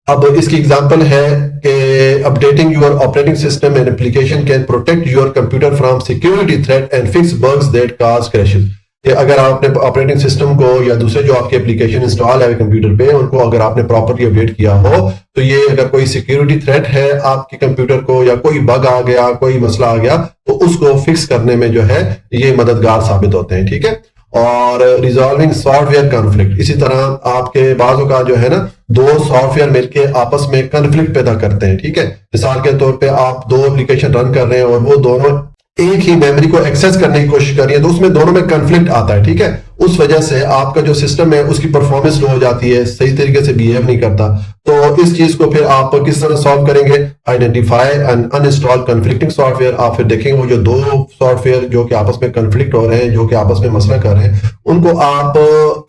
अब इसकी एग्जांपल है कि updating your operating system and application can protect your computer from security threat and fix bugs that cause crashes. कि अगर आपने ऑपरेटिंग सिस्टम को या दूसरे जो आपके एप्लीकेशन इंस्टॉल है कंप्यूटर पे, उनको अगर आपने प्रॉपर्ली अपडेट किया हो तो ये अगर कोई सिक्योरिटी थ्रेट है आपके कंप्यूटर को या कोई बग आ गया, कोई मसला आ गया, तो उसको फिक्स करने में जो है ये मददगार साबित होते हैं, ठीक है। और रिजॉल्विंग सॉफ्टवेयर कॉन्फ्लिक्ट, इसी तरह आपके बाजू का जो है ना, दो सॉफ्टवेयर मिलके आपस में कॉन्फ्लिक्ट पैदा करते हैं, ठीक है। मिसाल के तौर पे आप दो एप्लीकेशन रन कर रहे हैं और वो दोनों एक ही मेमोरी को एक्सेस करने की कोशिश कर रही है, तो उसमें दोनों में कॉन्फ्लिक्ट आता है, ठीक है। उस वजह से आपका जो सिस्टम है उसकी परफॉर्मेंस लो हो जाती है, सही तरीके से बिहेव नहीं करता। तो इस चीज को फिर आप किस तरह सॉल्व करेंगे? Identify and uninstall conflicting software. आप फिर देखेंगे वो जो दो सॉफ्टवेयर जो कि आपस में कॉन्फ्लिक्ट हो रहे हैं, जो कि आपस में मसला कर रहे हैं, उनको आप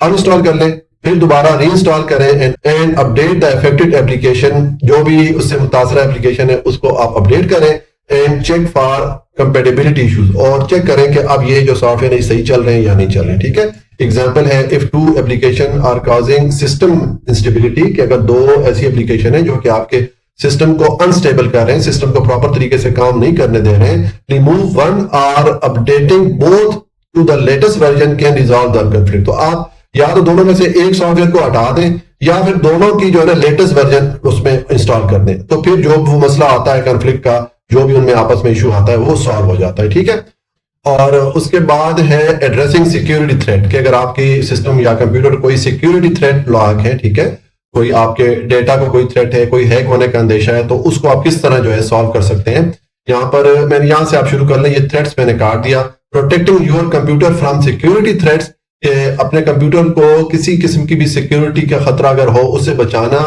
अनइंस्टॉल कर लें, फिर दोबारा रीइंस्टॉल करें and update the affected application. जो भी उससे मुतासरा एप्लीकेशन है उसको आप अपडेट करें and check for compatibility issues, और चेक करें कि अब ये जो सॉफ्टवेयर है सही चल रहे हैं या नहीं चल रहे हैं, ठीक है। एग्जांपल है if two application are causing system instability, कि अगर दो ऐसी एप्लीकेशन है जो कि आपके सिस्टम को अनस्टेबल कर रहे हैं, सिस्टम को प्रॉपर तरीके से काम नहीं करने दे रहे हैं, remove one or updating both to the latest version can resolve the conflict. तो आप या तो दोनों में से एक सॉफ्टवेयर को हटा दें या फिर दोनों की जो है लेटेस्ट वर्जन उसमें इंस्टॉल कर दें, तो फिर जो वो मसला आता है कॉन्फ्लिक्ट का, जो भी उनमें आपस में इशू आता है वो सॉल्व हो जाता है, ठीक है। और उसके बाद है एड्रेसिंग सिक्योरिटी थ्रेट, कि अगर आपकी सिस्टम या कंप्यूटर कोई सिक्योरिटी थ्रेट लॉग है, ठीक है, कोई आपके डेटा को कोई थ्रेट है, कोई हैक होने का अंदेशा है, तो उसको आप किस तरह जो है सॉल्व कर सकते हैं। यहाँ पर मैंने यहाँ से आप शुरू कर लें, ये थ्रेट्स मैंने काट दिया। Protecting your computer from security threats, अपने कंप्यूटर को किसी किस्म की भी सिक्योरिटी का खतरा अगर हो उससे बचाना।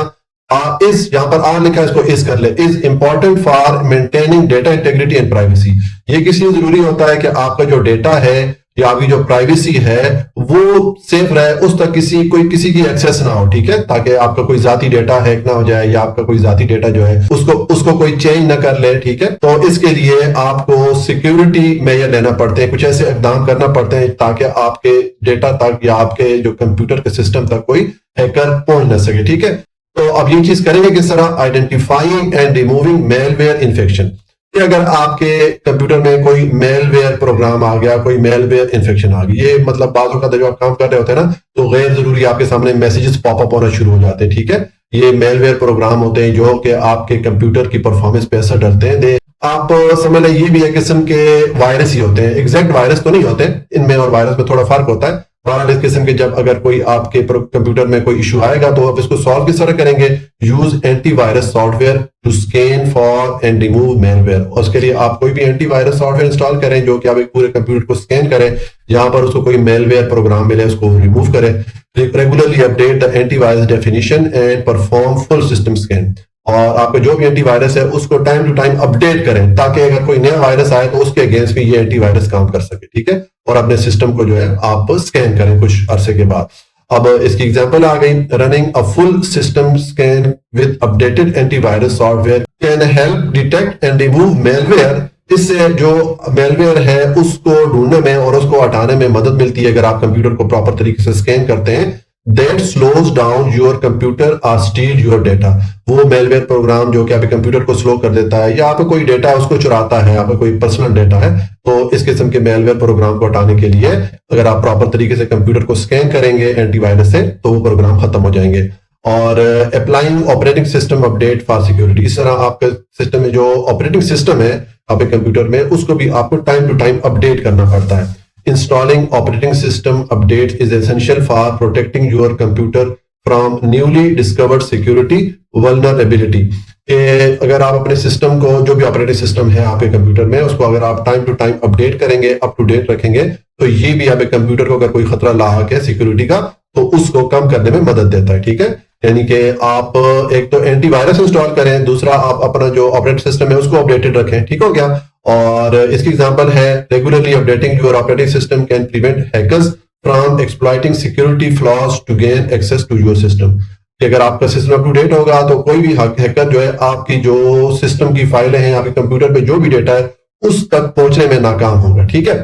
इस यहाँ पर आ लिखा है, इसको इस कर ले, is important for maintaining data integrity and privacy. ये किस लिए जरूरी होता है कि आपका जो डेटा है या आपकी जो प्राइवेसी है वो सेफ रहे, उस तक किसी की एक्सेस ना हो, ठीक है, ताकि आपका कोई जाती डेटा हैक ना हो जाए या आपका कोई जाती डेटा जो है उसको कोई चेंज ना कर ले, ठीक है। तो इसके लिए आपको सिक्योरिटी मेजर लेना पड़ते हैं, कुछ ऐसे इकदाम करना पड़ते हैं ताकि आपके डेटा तक या आपके जो कंप्यूटर के सिस्टम तक कोई हैकर पहुंच ना सके, ठीक है। तो अब ये चीज करेंगे किस तरह? Identifying and removing malware infection. अगर आपके कंप्यूटर में कोई मेलवेयर प्रोग्राम आ गया, कोई मेलवेयर इन्फेक्शन आ गई, ये मतलब बाजू का जब आप काम कर रहे होते हैं ना, तो गैर जरूरी आपके सामने मैसेजेस पॉपअप होना शुरू हो जाते हैं, ठीक है। ये मेलवेयर प्रोग्राम होते हैं जो कि आपके कंप्यूटर की परफॉर्मेंस पे असर डालते हैं। आप समझ लें ये भी एक किस्म के वायरस ही होते हैं, एग्जैक्ट वायरस तो नहीं होते, इनमें और वायरस में थोड़ा फर्क होता है। बहरहाल इस किस्म के जब अगर कोई आपके कंप्यूटर में कोई इशू आएगा तो आप इसको सॉल्व किस तरह करेंगे? Use antivirus software to scan for and remove malware. उसके लिए आप कोई भी एंटीवायरस सॉफ्टवेयर इंस्टॉल करें जो कि आप एक पूरे कंप्यूटर को स्कैन करें, जहां पर उसको कोई मेलवेयर प्रोग्राम मिले उसको रिमूव करें। Regularly update the antivirus definition and perform full system scan. और आपका जो भी एंटीवायरस है उसको टाइम टू टाइम अपडेट करें ताकि अगर कोई नया वायरस आए तो उसके अगेंस्ट भी ये एंटीवायरस काम कर सके, ठीक है। और अपने सिस्टम को जो है आप स्कैन करें कुछ अरसे के बाद। अब इसकी एग्जांपल आ गई, running a full system scan with updated antivirus software can help detect and remove malware. इससे जो मेलवेयर है उसको ढूंढने में और उसको हटाने में मदद मिलती है अगर आप कंप्यूटर को प्रॉपर तरीके से स्कैन करते हैं। that slows down your computer or steal your data। वो मेलवेयर प्रोग्राम जो कि आपके कंप्यूटर को स्लो कर देता है या आपका कोई डेटा है उसको चुराता है, आपका कोई पर्सनल डेटा है, तो इस किस्म के मेलवेयर प्रोग्राम को हटाने के लिए अगर आप प्रॉपर तरीके से कंप्यूटर को स्कैन करेंगे एंटीवायरस से तो वो प्रोग्राम खत्म हो जाएंगे। और applying operating system update for security, इस तरह आपके सिस्टम में जो ऑपरेटिंग सिस्टम है आपके कंप्यूटर में उसको भी आपको टाइम टू टाइम अपडेट करना पड़ता है। Installing operating system updates is essential for protecting your computer from newly discovered security vulnerability। अगर आप अपने सिस्टम को, जो भी ऑपरेटिंग सिस्टम है आपके कंप्यूटर में, उसको अगर आप टाइम टू टाइम अपडेट करेंगे, अप टू डेट रखेंगे, तो ये भी आपके कंप्यूटर को अगर कोई खतरा लाहक है सिक्योरिटी का तो उसको कम करने में मदद देता है। ठीक है, यानी कि आप एक तो एंटीवायरस इंस्टॉल करें, दूसरा आप अपना जो ऑपरेटिंग सिस्टम है उसको अपडेटेड रखें। ठीक हो गया। और इसकी एग्जांपल है regularly updating your operating system can prevent hackers from exploiting security flaws to gain access to your system. कि अगर आपका सिस्टम अप टू डेट होगा तो कोई भी हैकर जो है आपकी जो सिस्टम की फाइलें हैं, आपके कंप्यूटर पे जो भी डेटा है उस तक पहुंचने में नाकाम होगा। ठीक है,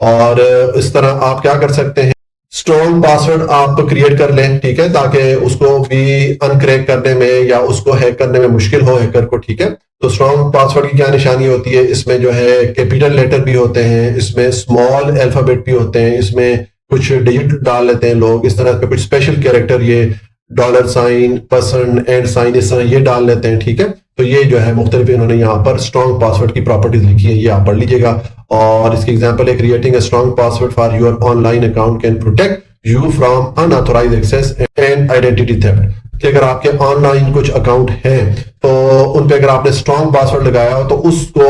और इस तरह आप क्या कर सकते हैं, स्ट्रॉन्ग पासवर्ड आप क्रिएट कर लें। ठीक है, ताकि उसको भी अनक्रैक करने में या उसको हैक करने में मुश्किल हो हैकर को। ठीक है, तो स्ट्रॉन्ग पासवर्ड की क्या निशानी होती है, इसमें जो है कैपिटल लेटर भी होते हैं, इसमें स्मॉल अल्फाबेट भी होते हैं, इसमें कुछ डिजिट डाल लेते हैं लोग, इस तरह पे कुछ स्पेशल कैरेक्टर, ये $, परसेंट, एंड साइन, इस तरह ये डाल लेते हैं। ठीक है, तो ये जो है मुख्तलिफ इन्होंने यहाँ पर स्ट्रॉन्ग पासवर्ड की प्रॉपर्टीज लिखी है, ये आप पढ़ लीजिएगा। और इसकी एग्जांपल है, creating a strong password for your online account can protect you from unauthorised access and identity theft. कि अगर आपके ऑनलाइन कुछ अकाउंट हैं तो उन पे अगर आपने स्ट्रॉन्ग पासवर्ड लगाया हो तो उसको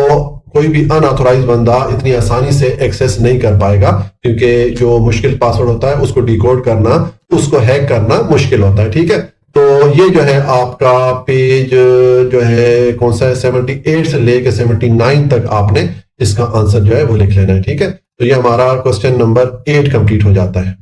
कोई भी अनऑथराइज बंदा इतनी आसानी से एक्सेस नहीं कर पाएगा, क्योंकि जो मुश्किल पासवर्ड होता है उसको डिकोड करना, उसको हैक करना मुश्किल होता है। ठीक है, तो ये जो है आपका पेज जो है कौन सा है, 78 से लेके 79 तक आपने इसका आंसर जो है वो लिख लेना है। ठीक है, तो ये हमारा क्वेश्चन नंबर 8 कंप्लीट हो जाता है।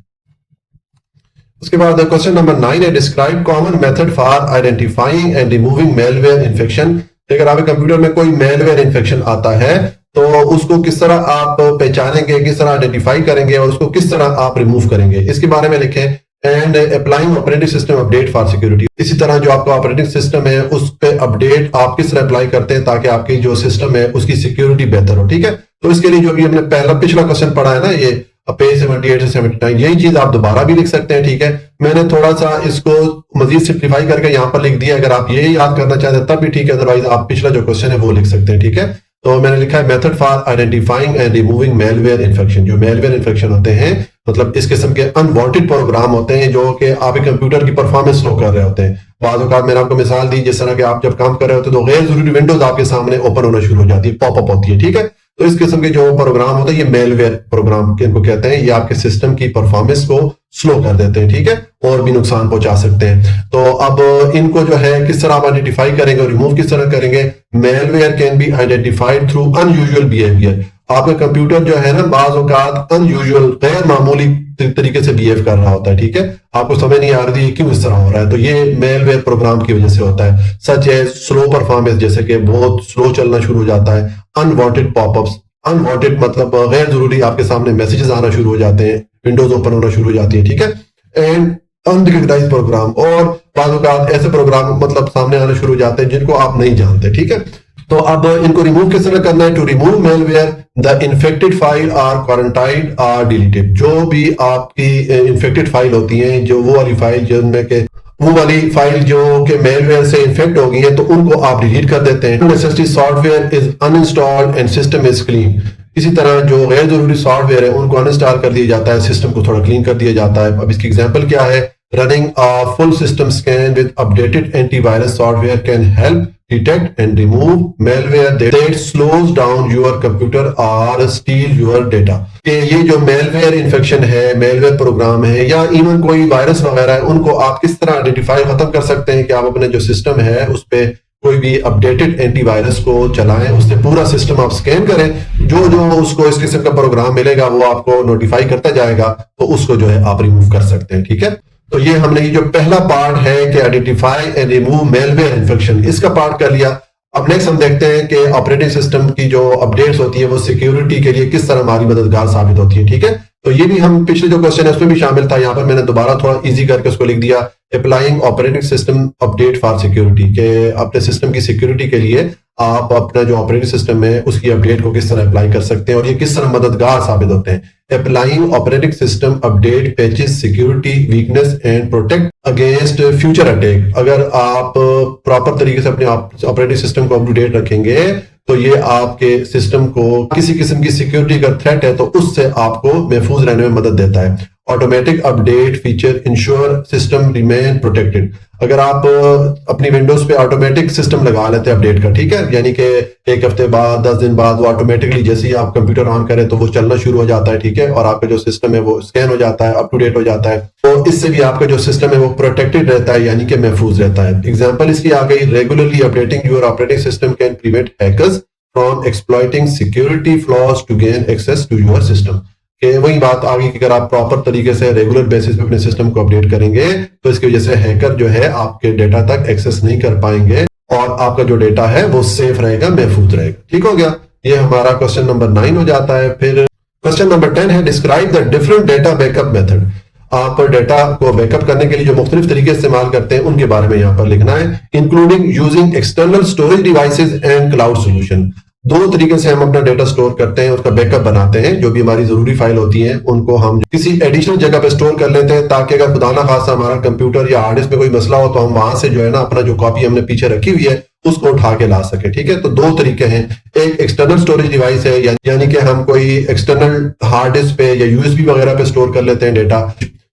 उसके बाद क्वेश्चन नंबर 9 है, describe common method for identifying and removing malware infection. अगर आपके कंप्यूटर में कोई मेलवेयर इन्फेक्शन आता है तो उसको किस तरह आप पहचानेंगे, किस तरह आइडेंटिफाई करेंगे और उसको किस तरह आप रिमूव करेंगे, इसके बारे में लिखें। And applying operating system update for security, इसी तरह जो आपका ऑपरेटिंग सिस्टम है उस पे अपडेट आप किस तरह अप्लाई करते हैं ताकि आपकी जो सिस्टम है उसकी सिक्योरिटी बेहतर हो। ठीक है, तो इसके लिए जो भी हमने पिछला क्वेश्चन पढ़ा है ना, ये पेज 78 से 79, यही चीज आप दोबारा भी लिख सकते हैं। ठीक है, मैंने थोड़ा सा इसको मजीद सिंप्लीफाई करके यहाँ पर लिख दिया, अगर आप ये याद करना चाहते हैं तब भी ठीक है, अदरवाइज आप पिछला जो क्वेश्चन है वो लिख सकते हैं। ठीक है, तो मैंने लिखा है method for identifying and removing malware infection. जो मेलवेयर इन्फेक्शन होते हैं मतलब इस किस्म के अनवांटेड प्रोग्राम होते हैं जो कि आपके कंप्यूटर की परफॉर्मेंस स्लो कर रहे होते हैं। बाद औक़ात मैंने आपको मिसाल दी, जिस तरह के आप जब काम कर रहे होते हैं तो गैर जरूरी विंडोज आपके सामने ओपन होना शुरू हो जाती है, पॉपअप होती है। ठीक है, तो इस किस्म के जो प्रोग्राम होते हैं ये मेलवेयर प्रोग्राम इनको कहते हैं, ये आपके सिस्टम की परफॉर्मेंस को स्लो कर देते हैं। ठीक है, और भी नुकसान पहुंचा सकते हैं। तो अब इनको जो है किस तरह आप आइडेंटिफाई करेंगे और रिमूव किस तरह करेंगे। Malware can be identified through unusual behaviour. आपका कंप्यूटर जो है ना बाज़ औक़ात अनयूजुअल, गैर मामूली तरीके से बिहेव कर रहा होता है। ठीक है, आपको समझ नहीं आ रही क्यों इस तरह हो रहा है, तो ये मेलवेयर प्रोग्राम की वजह से होता है। सच है स्लो परफॉर्मेंस, जैसे कि बहुत स्लो चलना शुरू हो जाता है। अनवांटेड पॉपअप्स, अनवांटेड मतलब गैर जरूरी आपके सामने मैसेजेस आना शुरू हो जाते हैं, विंडोज ओपन होना शुरू हो जाती है। ठीक है, एंड अनरिकग्नाइज्ड प्रोग्राम, और बाज़ औक़ात ऐसे प्रोग्राम मतलब सामने आना शुरू हो जाते हैं जिनको आप नहीं जानते। ठीक है, तो अब इनको रिमूव किस तरह करना है। To remove malware the infected file are quarantined or deleted. जो भी आपकी इन्फेक्टेड फाइल होती हैं, जो वो वाली फाइल जिनमें के वो वाली फाइल जो कि मेलवेयर से इन्फेक्ट हो गई है तो उनको आप डिलीट कर देते हैं। Necessary software is uninstalled and system is clean. इसी तरह जो गैर जरूरी सॉफ्टवेयर है उनको अनइंस्टॉल कर दिया जाता है, सिस्टम को थोड़ा क्लीन कर दिया जाता है। अब इसकी एग्जांपल क्या है, running a full system scan with updated antivirus software can help detect and remove malware that slows down your computer or steal your data। कि ये जो मेलवेयर इन्फेक्शन है, मेलवेयर प्रोग्राम है या इवन कोई वायरस वगैरह है, उनको आप किस तरह आइडेंटिफाई खत्म कर सकते हैं कि आप अपने जो सिस्टम है उस पे कोई भी अपडेटेड एंटीवायरस को चलाएं, उससे पूरा सिस्टम आप स्कैन करें, जो जो उसको इस किस्म का प्रोग्राम मिलेगा वो आपको नोटिफाई करता जाएगा, तो उसको जो है आप रिमूव कर सकते हैं। ठीक है, तो ये हमने ये जो पहला पार्ट है कि identify and remove malware infection, इसका पार्ट कर लिया। अब नेक्स्ट हम देखते हैं कि ऑपरेटिंग सिस्टम की जो अपडेट्स होती है वो सिक्योरिटी के लिए किस तरह हमारी मददगार साबित होती है। ठीक है, तो ये भी हम पिछले जो क्वेश्चन है उसमें भी शामिल था, यहाँ पर मैंने दोबारा थोड़ा इजी करके उसको लिख दिया। Applying operating system update for security, के अपने सिस्टम की सिक्योरिटी के लिए आप अपना जो ऑपरेटिंग सिस्टम है उसकी अपडेट को किस तरह अप्लाई कर सकते हैं और ये किस तरह मददगार साबित होते हैं। Applying operating system update patches security weakness and protect against future attack. अगर आप प्रॉपर तरीके से अपने ऑपरेटिंग सिस्टम को अपडेट रखेंगे तो ये आपके सिस्टम को किसी किस्म की सिक्योरिटी का थ्रेट है तो उससे आपको महफूज रहने में मदद देता है। Automatic update feature ensure system remain protected. अगर आप अपनी विंडोज पे ऑटोमेटिक सिस्टम लगा लेते हैं अपडेट का, ठीक है, यानी कि एक हफ्ते बाद 10 दिन बाद वो ऑटोमेटिकली जैसे ही आप कंप्यूटर ऑन करें तो वो चलना शुरू हो जाता है, ठीक है, और आपका जो सिस्टम है वो स्कैन हो जाता है, अप टू डेट हो जाता है, तो इससे भी आपका जो सिस्टम है वो प्रोटेक्टेड रहता है, यानी कि महफूज रहता है। एग्जाम्पल इसकी आ गई, regularly updating your operating system can prevent hackers from exploiting security flaws to gain access to your system. कि वही बात आ गई कि अगर आप प्रॉपर तरीके से रेगुलर बेसिस पे अपने सिस्टम को अपडेट करेंगे तो इसकी वजह से हैकर जो है आपके डेटा तक एक्सेस नहीं कर पाएंगे और आपका जो डेटा है वो सेफ रहेगा, महफूज रहेगा। ठीक हो गया, ये हमारा क्वेश्चन नंबर 9 हो जाता है। फिर क्वेश्चन नंबर 10 है, describe the different data backup method. आप डेटा को बैकअप करने के लिए जो मुख्तलिफ तरीके इस्तेमाल करते हैं उनके बारे में यहाँ पर लिखना है। Including using external storage devices and cloud solution. दो तरीके से हम अपना डेटा स्टोर करते हैं, उसका बैकअप बनाते हैं। जो भी हमारी जरूरी फाइल होती है उनको हम किसी एडिशनल जगह पे स्टोर कर लेते हैं ताकि अगर खुदा ना खासा हमारा कंप्यूटर या हार्ड डिस्क में कोई मसला हो तो हम वहां से जो है ना अपना जो कॉपी हमने पीछे रखी हुई है उसको उठा के ला सके। ठीक है, तो दो तरीके हैं, एक एक्सटर्नल स्टोरेज डिवाइस है यानी कि हम कोई एक्सटर्नल हार्ड डिस्क पे या यूएसबी वगैरह पे स्टोर कर लेते हैं डेटा,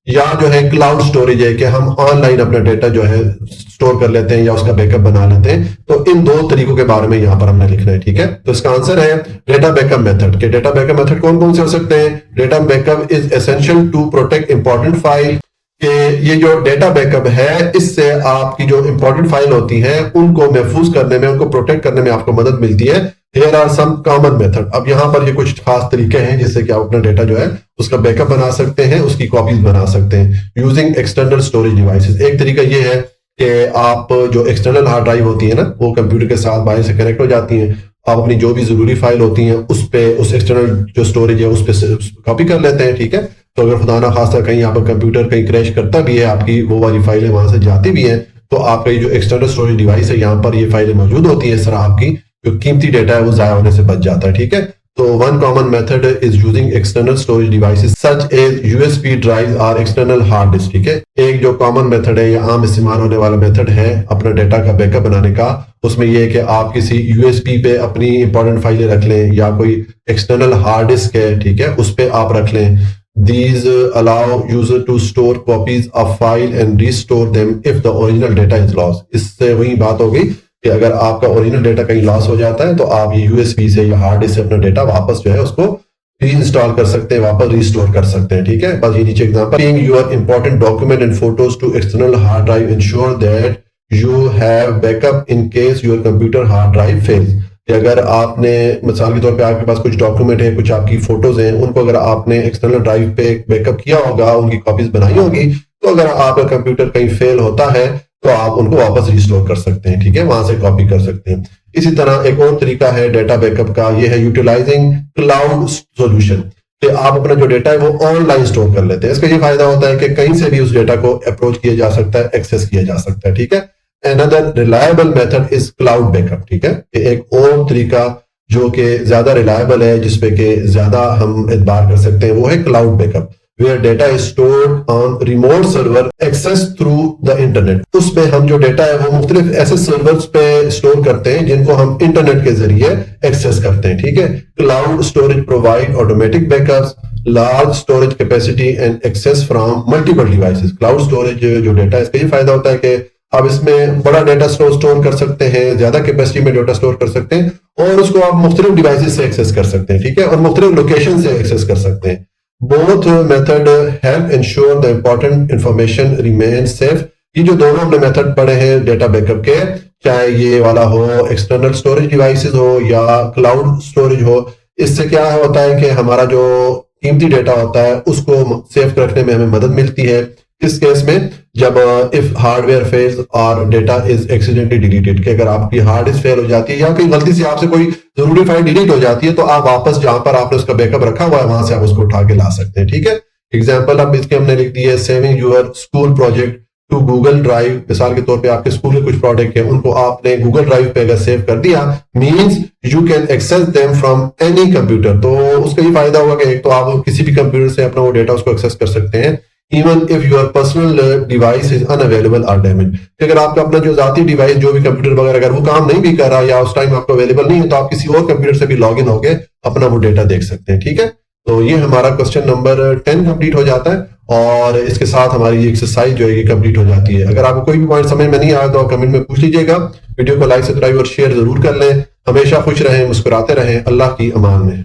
या जो है क्लाउड स्टोरेज है कि हम ऑनलाइन अपना डेटा जो है स्टोर कर लेते हैं या उसका बैकअप बना लेते हैं। तो इन दो तरीकों के बारे में यहाँ पर हमने लिखना है। ठीक है, तो इसका आंसर है डेटा बैकअप मेथड। के डेटा बैकअप मेथड कौन कौन से हो सकते हैं? Data backup is essential to protect important file. कि ये जो डेटा बैकअप है इससे आपकी जो इंपॉर्टेंट फाइल होती है उनको महफूज करने में, उनको प्रोटेक्ट करने में आपको मदद मिलती है। Here are some common method। अब यहाँ पर ये कुछ खास तरीके हैं जिससे कि आप अपना डेटा जो है उसका बैकअप बना सकते हैं, उसकी कॉपीज बना सकते हैं। यूजिंग एक्सटर्नल स्टोरेज डिवाइसेस, एक तरीका ये है कि आप जो एक्सटर्नल हार्ड ड्राइव होती है ना वो कंप्यूटर के साथ बाहर से कनेक्ट हो जाती हैं, आप अपनी जो भी जरूरी फाइल होती हैं उस पे उस एक्सटर्नल जो स्टोरेज है उस पर कॉपी कर लेते हैं। ठीक है, तो अगर खुदा ना खासा कहीं आप कंप्यूटर कहीं क्रैश करता भी है, आपकी वो वाली फाइलें वहां से जाती भी हैं, तो आपका जो एक्सटर्नल स्टोरेज डिवाइस है यहाँ पर ये फाइलें मौजूद होती है। इस तरह आपकी जो कीमती डेटा है वो जाया होने से बच जाता है। ठीक है, तो one common method is using external storage devices such as USB drive or external hard disk. ठीक है, एक जो कॉमन मेथड है या आम इस्तेमाल होने वाला मेथड है अपना डेटा का बैकअप बनाने का, उसमें यह है कि आप किसी यूएसबी पे अपनी इंपॉर्टेंट फाइलें रख लें या कोई एक्सटर्नल हार्ड डिस्क है, ठीक है, उस पे आप रख लें। These allow user to store copies of file and restore them if the original data is lost। इससे वही बात हो गई कि अगर आपका ओरिजिनल डेटा कहीं लॉस हो जाता है तो आप ये यूएसबी से या हार्ड डिस्क से अपना डेटा वापस जो है उसको रीइंस्टॉल कर सकते हैं, वापस रिस्टोर कर सकते हैं। ठीक है, बस ये नीचे example, your important document and photos to external hard drive ensure that you have backup in case your computer hard drive fails. कि अगर आपने मिसाल के तौर पे आपके पास कुछ डॉक्यूमेंट है, कुछ आपकी फोटोज हैं, उनको अगर आपने एक्सटर्नल ड्राइव पे बैकअप किया होगा, उनकी कॉपीज बनाई होगी, तो अगर आपका कंप्यूटर कहीं फेल होता है तो आप उनको वापस रिस्टोर कर सकते हैं। ठीक है, वहां से कॉपी कर सकते हैं। इसी तरह एक और तरीका है डेटा बैकअप का, यह है यूटिलाइजिंग क्लाउड सोल्यूशन। कि आप अपना जो डेटा है वो ऑनलाइन स्टोर कर लेते हैं। इसका ये फायदा होता है कि कहीं से भी उस डेटा को अप्रोच किया जा सकता है, एक्सेस किया जा सकता है। ठीक है, Another reliable method is cloud backup। ठीक है, एक और तरीका जो कि ज्यादा रिलायबल है, जिसपे कि ज्यादा हम एतबार कर सकते हैं, वो है cloud backup, where data is stored on remote server access through the internet। उसमें हम जो डेटा है वो मुख्तलिफ ऐसे सर्वर्स पे स्टोर करते हैं जिनको हम इंटरनेट के जरिए एक्सेस करते हैं। ठीक है, cloud storage provide automatic backups, large storage capacity and access from multiple devices. Cloud storage जो डेटा है इसका ये फायदा होता है कि आप इसमें बड़ा डेटा स्टोर कर सकते हैं, ज्यादा कैपेसिटी में डेटा स्टोर कर सकते हैं और उसको आप मुख्तलिफ डिवाइसेस से एक्सेस कर सकते हैं। ठीक है, और मुख्तलिफ लोकेशन से एक्सेस कर सकते हैं। Both method help ensure the important information remain safe. ये जो दोनों हमने मेथड पढ़े हैं डेटा बैकअप के, चाहे ये वाला हो एक्सटर्नल स्टोरेज डिवाइसेस हो या क्लाउड स्टोरेज हो, इससे क्या होता है कि हमारा जो कीमती डेटा होता है उसको सेफ रखने में हमें मदद मिलती है। किस केस में? जब इफ हार्डवेयर फेल्स और डेटा इज एक्सीडेंटली डिलीटेड, कि अगर आपकी हार्ड डिस्क फेल हो जाती है या कहीं गलती से आपसे कोई जरूरी फाइल डिलीट हो जाती है, तो आप वापस जहां पर आपने उसका बैकअप रखा हुआ है वहां से आप उसको उठा के ला सकते हैं। ठीक है, एग्जाम्पल अब इसके हमने लिख दी है, saving your school project to Google drive. मिसाल के तौर पे आपके स्कूल के कुछ प्रोजेक्ट है, उनको आपने गूगल ड्राइव पे अगर सेव कर दिया, means you can access them from any computer. तो उसका ये फायदा होगा कि एक तो आप किसी भी कंप्यूटर से अपना वो डेटा उसको एक्सेस कर सकते हैं, even if your personal device is unavailable और डैमेज। अगर आपका अपना जो जाती डिवाइस जो भी कंप्यूटर वगैरह अगर वो काम नहीं भी कर रहा या उस टाइम आपको अवेलेबल नहीं है, तो आप किसी और कंप्यूटर से भी लॉग इन होकर अपना वो डेटा देख सकते हैं। ठीक है, तो ये हमारा क्वेश्चन नंबर 10 कंप्लीट हो जाता है और इसके साथ हमारी एक्सरसाइज जो है ये कंप्लीट हो जाती है। अगर आपको कोई भी पॉइंट समझ में नहीं आया तो आप कमेंट में पूछ लीजिएगा। वीडियो को लाइक, सब्सक्राइब और शेयर जरूर कर लें। हमेशा खुश रहें, मुस्कुराते रहें। अल्लाह की अमान में।